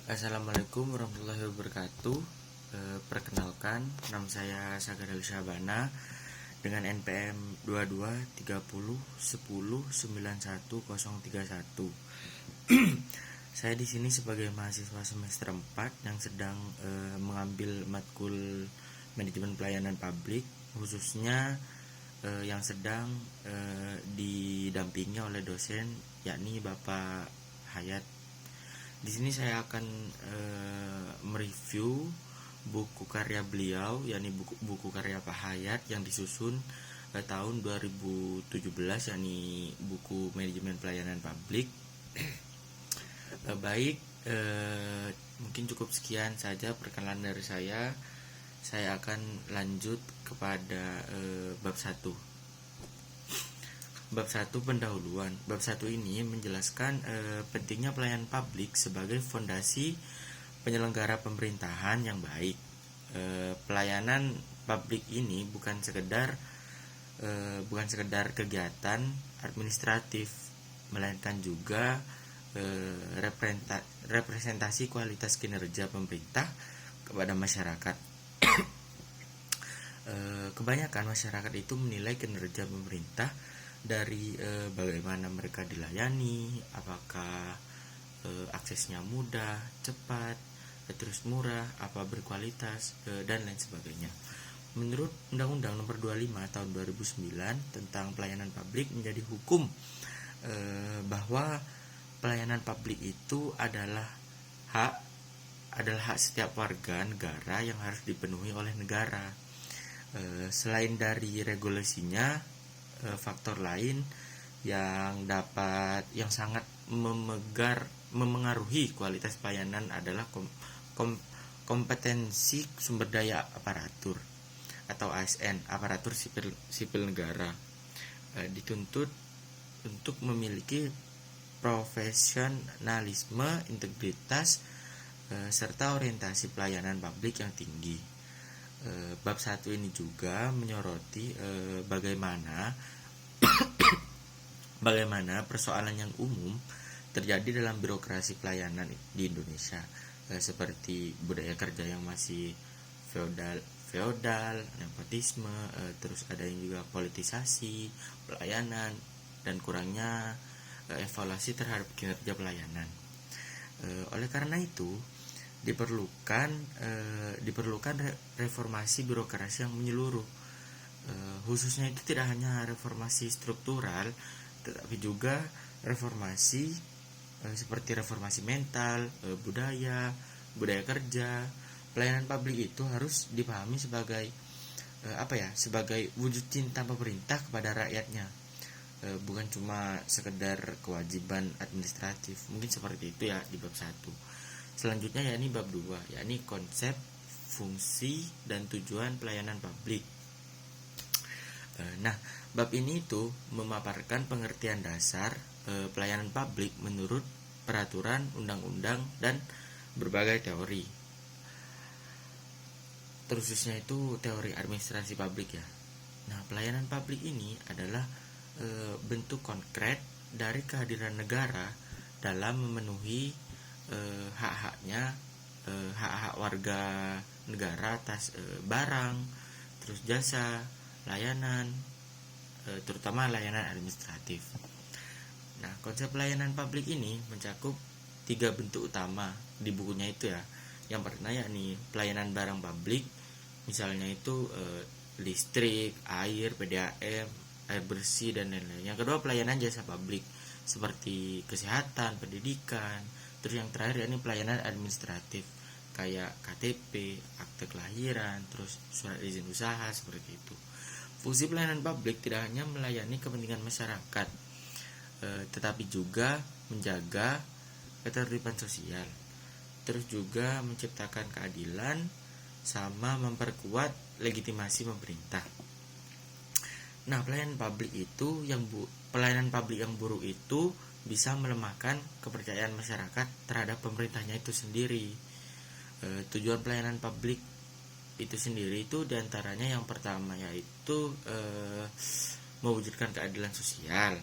Assalamualaikum warahmatullahi wabarakatuh. Perkenalkan, nama saya Sagadal Syabana dengan NPM 2230109101. Saya di sini sebagai mahasiswa semester 4 yang sedang mengambil matkul manajemen pelayanan publik, khususnya yang sedang didampingi oleh dosen yakni Bapak Hayat. Di sini saya akan mereview buku karya beliau, yakni buku karya Pak Hayat yang disusun tahun 2017, yakni buku manajemen pelayanan publik. Baik, mungkin cukup sekian saja perkenalan dari saya. Saya akan lanjut kepada bab 1. Bab 1 pendahuluan. Bab 1 ini menjelaskan pentingnya pelayanan publik sebagai fondasi penyelenggara pemerintahan yang baik. Pelayanan publik ini bukan sekedar kegiatan administratif, melainkan juga representasi kualitas kinerja pemerintah kepada masyarakat. Kebanyakan masyarakat itu menilai kinerja pemerintah dari bagaimana mereka dilayani, apakah aksesnya mudah, cepat, terus murah, apa berkualitas, dan lain sebagainya. Menurut Undang-Undang Nomor 25 Tahun 2009 tentang pelayanan publik menjadi hukum bahwa pelayanan publik itu adalah hak setiap warga negara yang harus dipenuhi oleh negara. Selain dari regulasinya, faktor lain yang sangat memengaruhi kualitas pelayanan adalah kompetensi sumber daya aparatur atau ASN, aparatur sipil negara, dituntut untuk memiliki profesionalisme, integritas, serta orientasi pelayanan publik yang tinggi. Bab 1 ini juga menyoroti bagaimana persoalan yang umum terjadi dalam birokrasi pelayanan di Indonesia, seperti budaya kerja yang masih feodal, nepotisme, terus ada yang juga politisasi pelayanan, dan kurangnya evaluasi terhadap kinerja pelayanan. Oleh karena itu diperlukan reformasi birokrasi yang menyeluruh, khususnya itu tidak hanya reformasi struktural, tetapi juga reformasi seperti reformasi mental, budaya kerja. Pelayanan publik itu harus dipahami sebagai sebagai wujud cinta pemerintah kepada rakyatnya, bukan cuma sekedar kewajiban administratif. Mungkin seperti itu ya di bab 1. Selanjutnya yakni bab 2, yakni konsep, fungsi, dan tujuan pelayanan publik. Nah, bab ini itu memaparkan pengertian dasar pelayanan publik menurut peraturan, undang-undang, dan berbagai teori. Terkhususnya itu teori administrasi publik ya. Nah, pelayanan publik ini adalah bentuk konkret dari kehadiran negara dalam memenuhi hak-hak warga negara atas barang, terus jasa, layanan, terutama layanan administratif. Nah, konsep pelayanan publik ini mencakup 3 bentuk utama di bukunya itu ya. Yang pertama yakni pelayanan barang publik, misalnya itu listrik, air, PDAM, air bersih, dan lain-lain. Yang kedua pelayanan jasa publik seperti kesehatan, pendidikan. Terus yang terakhir yakni pelayanan administratif kayak KTP, akte kelahiran, terus surat izin usaha, seperti itu. Fungsi pelayanan publik tidak hanya melayani kepentingan masyarakat, tetapi juga menjaga ketertiban sosial, terus juga menciptakan keadilan, sama memperkuat legitimasi pemerintah. Nah, pelayanan publik yang buruk itu bisa melemahkan kepercayaan masyarakat terhadap pemerintahnya itu sendiri. Tujuan pelayanan publik itu sendiri itu diantaranya yang pertama yaitu mewujudkan keadilan sosial.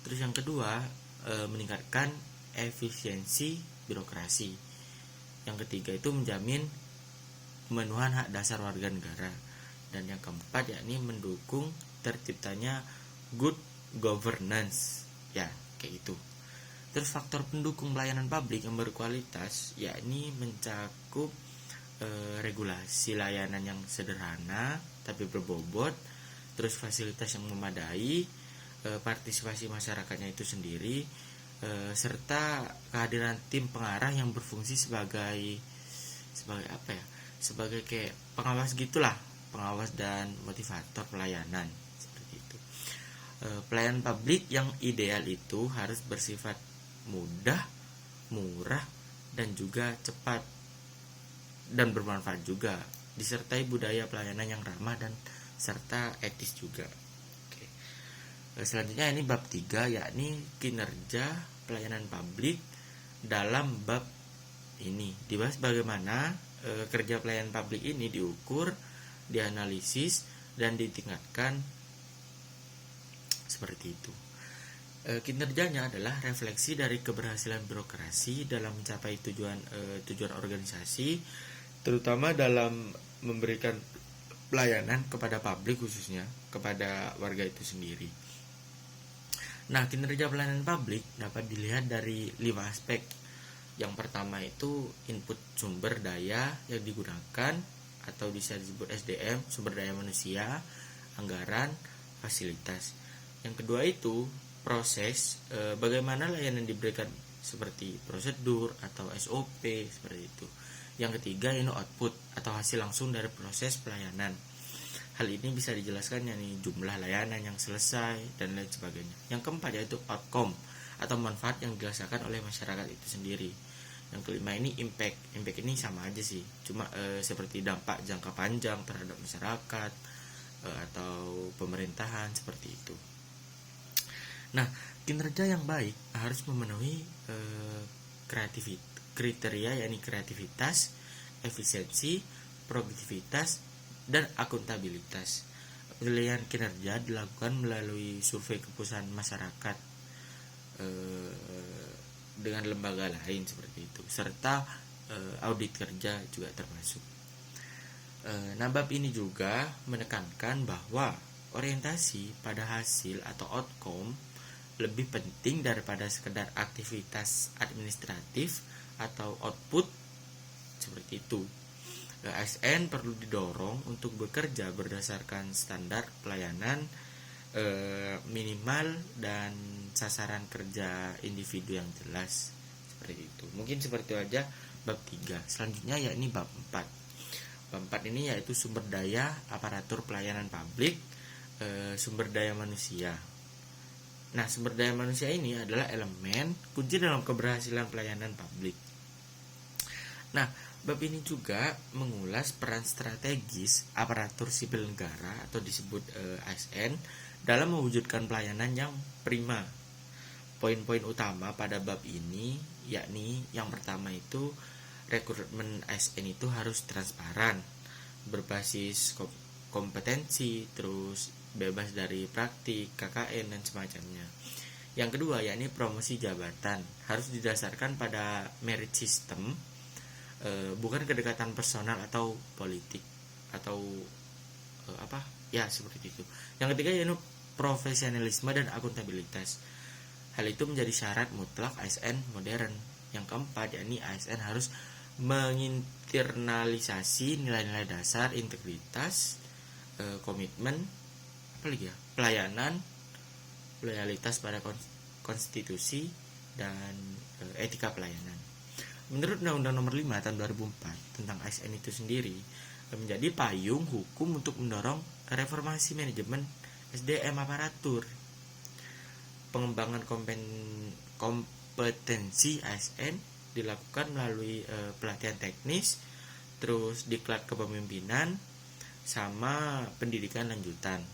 Terus yang kedua meningkatkan efisiensi birokrasi. Yang ketiga itu menjamin pemenuhan hak dasar warga negara. Dan yang keempat yakni mendukung terciptanya good governance, ya kayak itu. Terus faktor pendukung pelayanan publik yang berkualitas yakni mencakup regulasi layanan yang sederhana tapi berbobot, terus fasilitas yang memadai, partisipasi masyarakatnya itu sendiri, serta kehadiran tim pengarah yang berfungsi sebagai apa ya, sebagai kayak pengawas gitulah, pengawas dan motivator pelayanan seperti itu. Pelayanan publik yang ideal itu harus bersifat mudah, murah, dan juga cepat dan bermanfaat juga, disertai budaya pelayanan yang ramah dan serta etis juga. Oke. Selanjutnya ini bab 3 yakni kinerja pelayanan publik. Dalam bab ini dibahas bagaimana kerja pelayanan publik ini diukur, dianalisis, dan ditingkatkan seperti itu. Kinerjanya adalah refleksi dari keberhasilan birokrasi dalam mencapai tujuan organisasi, terutama dalam memberikan pelayanan kepada publik, khususnya kepada warga itu sendiri. Nah, kinerja pelayanan publik dapat dilihat dari 5 aspek. Yang pertama itu input sumber daya yang digunakan atau bisa disebut SDM, sumber daya manusia, anggaran, fasilitas. Yang kedua itu proses, bagaimana layanan diberikan seperti prosedur atau SOP seperti itu. Yang ketiga ini output atau hasil langsung dari proses pelayanan. Hal ini bisa dijelaskan yakni jumlah layanan yang selesai dan lain sebagainya. Yang keempat yaitu outcome atau manfaat yang dirasakan oleh masyarakat itu sendiri. Yang kelima ini impact. Impact ini sama aja sih, cuma seperti dampak jangka panjang terhadap masyarakat atau pemerintahan seperti itu. Nah, kinerja yang baik harus memenuhi kriteria yakni kreativitas, efisiensi, produktivitas, dan akuntabilitas. Penilaian kinerja dilakukan melalui survei kepuasan masyarakat dengan lembaga lain seperti itu, serta audit kerja juga termasuk. Nah, bab ini juga menekankan bahwa orientasi pada hasil atau outcome lebih penting daripada sekedar aktivitas administratif atau output seperti itu. ASN perlu didorong untuk bekerja berdasarkan standar pelayanan minimal dan sasaran kerja individu yang jelas seperti itu. Mungkin seperti itu aja bab 3. Selanjutnya yakni bab 4. Bab 4 ini yaitu sumber daya aparatur pelayanan publik, sumber daya manusia. Nah, sumber daya manusia ini adalah elemen kunci dalam keberhasilan pelayanan publik. Nah, bab ini juga mengulas peran strategis aparatur sipil negara atau disebut ASN dalam mewujudkan pelayanan yang prima. Poin-poin utama pada bab ini yakni yang pertama itu rekrutmen ASN itu harus transparan, berbasis kompetensi, terus bebas dari praktik, KKN dan semacamnya. Yang kedua yakni promosi jabatan harus didasarkan pada merit system, bukan kedekatan personal atau politik atau seperti itu. Yang ketiga yakni profesionalisme dan akuntabilitas. Hal itu menjadi syarat mutlak ASN modern. Yang keempat yakni ASN harus menginternalisasi nilai-nilai dasar integritas, komitmen, pelayanan, loyalitas pada konstitusi, dan etika pelayanan. Menurut Undang-Undang Nomor 5 Tahun 2004 tentang ASN itu sendiri menjadi payung hukum untuk mendorong reformasi manajemen SDM aparatur. Pengembangan kompetensi ASN dilakukan melalui pelatihan teknis, terus diklat kepemimpinan, sama pendidikan lanjutan.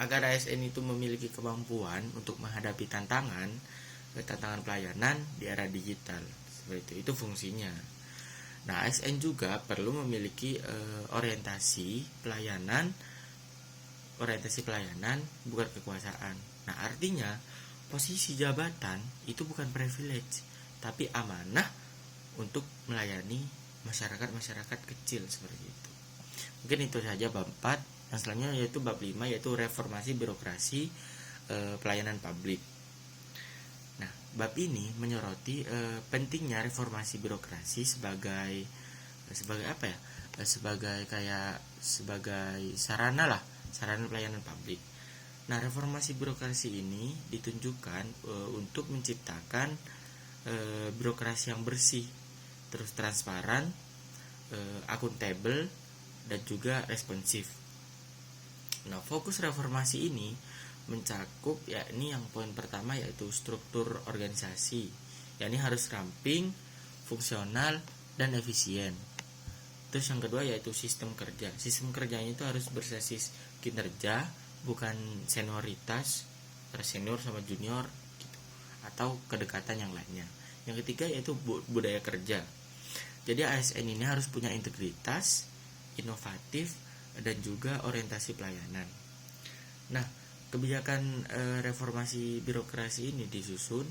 Agar ASN itu memiliki kemampuan untuk menghadapi tantangan pelayanan di era digital. Seperti itu fungsinya. Nah, ASN juga perlu memiliki orientasi pelayanan bukan kekuasaan. Nah, artinya posisi jabatan itu bukan privilege, tapi amanah untuk melayani masyarakat kecil seperti itu. Mungkin itu saja bab 4. Yang selanjutnya yaitu bab 5, yaitu reformasi birokrasi pelayanan publik. Nah, bab ini menyoroti pentingnya reformasi birokrasi sebagai apa ya? Sebagai sarana pelayanan publik. Nah, reformasi birokrasi ini ditunjukkan untuk menciptakan birokrasi yang bersih, terus transparan, akuntabel, dan juga responsif. Nah, fokus reformasi ini mencakup yakni yang poin pertama yaitu struktur organisasi, yakni harus ramping, fungsional, dan efisien. Terus yang kedua yaitu sistem kerja. Sistem kerjanya itu harus berbasis kinerja, bukan senioritas, senior sama junior gitu, atau kedekatan yang lainnya. Yang ketiga yaitu budaya kerja. Jadi ASN ini harus punya integritas, inovatif, dan juga orientasi pelayanan. Nah, kebijakan reformasi birokrasi ini disusun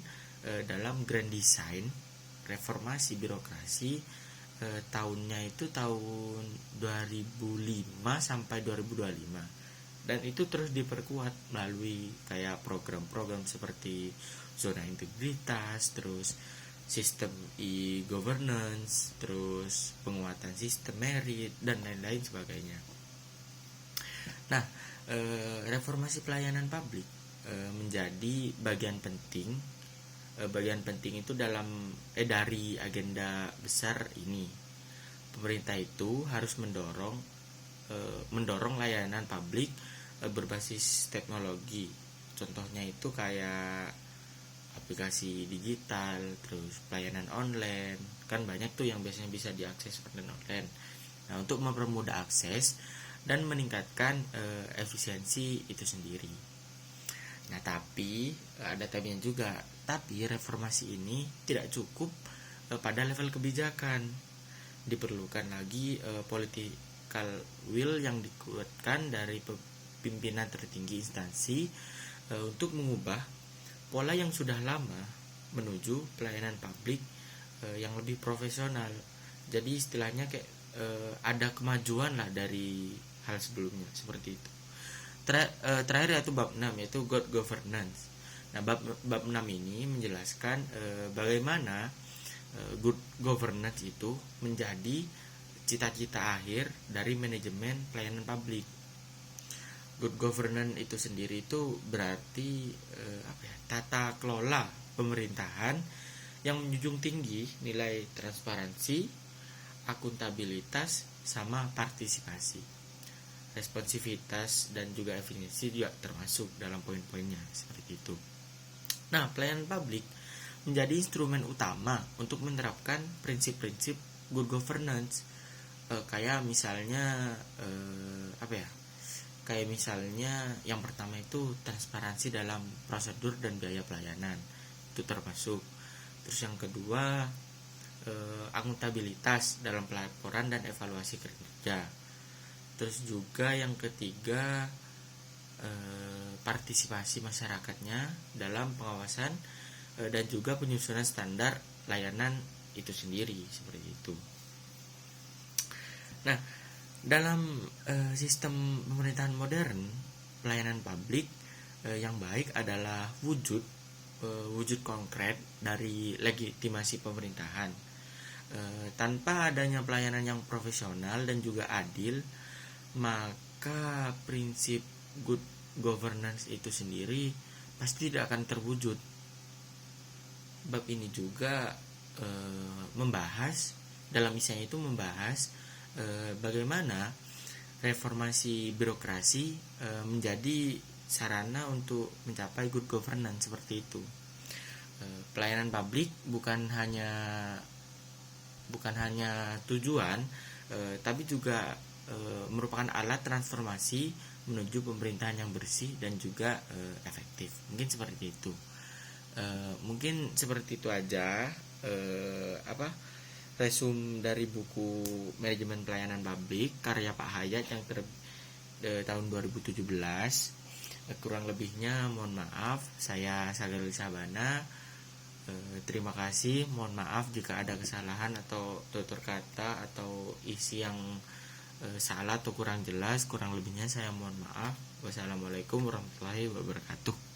dalam Grand Design Reformasi Birokrasi tahunnya itu tahun 2005 sampai 2025, dan itu terus diperkuat melalui kayak program-program seperti zona integritas, terus sistem e-governance, terus penguatan sistem merit, dan lain-lain sebagainya. Nah, reformasi pelayanan publik menjadi bagian penting itu dari agenda besar ini. Pemerintah itu harus mendorong layanan publik berbasis teknologi. Contohnya itu kayak aplikasi digital, terus pelayanan online, kan banyak tuh yang biasanya bisa diakses online. Nah, untuk mempermudah akses dan meningkatkan efisiensi itu sendiri. Nah, tapi ada tapinya juga. Tapi reformasi ini tidak cukup pada level kebijakan. Diperlukan lagi political will yang dikuatkan dari pimpinan tertinggi instansi untuk mengubah pola yang sudah lama menuju pelayanan publik yang lebih profesional. Jadi istilahnya kayak ada kemajuan lah dari hal sebelumnya seperti itu. Terakhir yaitu bab 6 yaitu good governance. Nah, bab 6 ini menjelaskan bagaimana good governance itu menjadi cita-cita akhir dari manajemen pelayanan publik. Good governance itu sendiri itu berarti tata kelola pemerintahan yang menjunjung tinggi nilai transparansi, akuntabilitas, sama partisipasi. Responsivitas dan juga efisiensi juga termasuk dalam poin-poinnya seperti itu. Nah, pelayanan publik menjadi instrumen utama untuk menerapkan prinsip-prinsip good governance, kayak misalnya kayak misalnya yang pertama itu transparansi dalam prosedur dan biaya pelayanan, itu termasuk. Terus yang kedua akuntabilitas dalam pelaporan dan evaluasi kinerja. Terus juga yang ketiga partisipasi masyarakatnya dalam pengawasan dan juga penyusunan standar layanan itu sendiri seperti itu. Nah, dalam sistem pemerintahan modern, pelayanan publik yang baik adalah wujud konkret dari legitimasi pemerintahan. Tanpa adanya pelayanan yang profesional dan juga adil, maka prinsip good governance itu sendiri pasti tidak akan terwujud. Bab ini juga dalam isinya itu membahas bagaimana reformasi birokrasi menjadi sarana untuk mencapai good governance seperti itu. Pelayanan publik bukan hanya tujuan, tapi juga merupakan alat transformasi menuju pemerintahan yang bersih dan juga efektif. Mungkin seperti itu. Mungkin seperti itu aja resum dari buku Manajemen Pelayanan Publik karya Pak Hayat yang tahun 2017. Kurang lebihnya mohon maaf. Saya Sagarul Sabana. Terima kasih, mohon maaf jika ada kesalahan atau tutur kata atau isi yang salah atau kurang jelas. Kurang lebihnya saya mohon maaf. Wassalamualaikum warahmatullahi wabarakatuh.